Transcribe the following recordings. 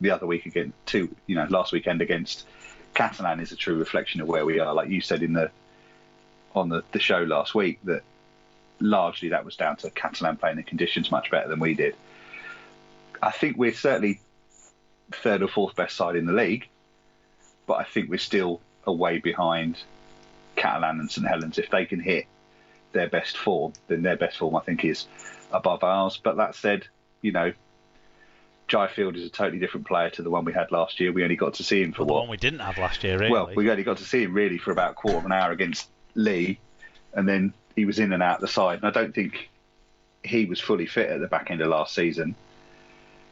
the other week last weekend against Catalan is a true reflection of where we are. Like you said on the show last week, that largely that was down to Catalan playing the conditions much better than we did. I think we're certainly third or fourth best side in the league, but I think we're still a way behind Catalan and St Helens. If they can hit their best form, then their best form I think is above ours. But that said, Jai Field is a totally different player to the one we had last year. We only got to see him for the one we didn't have last year, really. Well, we only got to see him really for about a quarter of an hour against Lee, and then he was in and out the side. And I don't think he was fully fit at the back end of last season,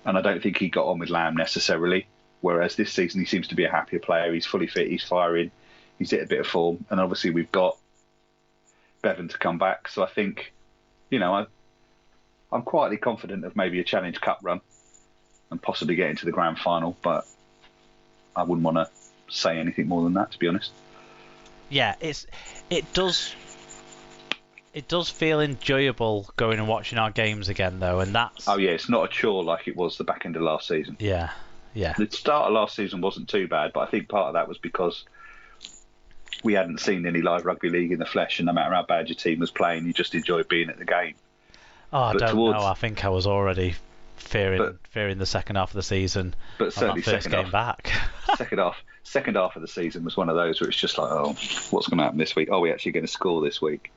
and I don't think he got on with Lamb necessarily. Whereas this season he seems to be a happier player. He's fully fit, he's firing, he's hit a bit of form, and obviously we've got Bevan to come back. So I think, I'm quietly confident of maybe a Challenge Cup run and possibly getting to the grand final, but I wouldn't want to say anything more than that, to be honest. Yeah, it does feel enjoyable going and watching our games again, though, and that's... Oh yeah, it's not a chore like it was the back end of last season. Yeah. The start of last season wasn't too bad, but I think part of that was because we hadn't seen any live rugby league in the flesh, and no matter how bad your team was playing, you just enjoyed being at the game. Oh, I don't know. I think I was already fearing the second half of the season. But certainly second game back. second half of the season was one of those where it's just like, oh, what's going to happen this week? Are we actually going to score this week?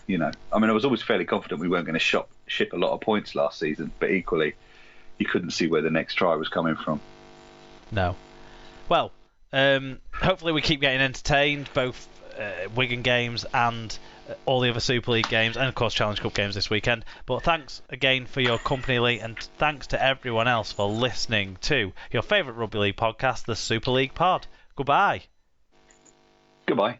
I was always fairly confident we weren't going to ship a lot of points last season, but equally, you couldn't see where the next try was coming from. No. Well, hopefully we keep getting entertained, both Wigan games and all the other Super League games, and of course Challenge Cup games this weekend. But thanks again for your company, Lee, and thanks to everyone else for listening to your favourite Rugby League podcast, the Super League Pod. Goodbye. Goodbye.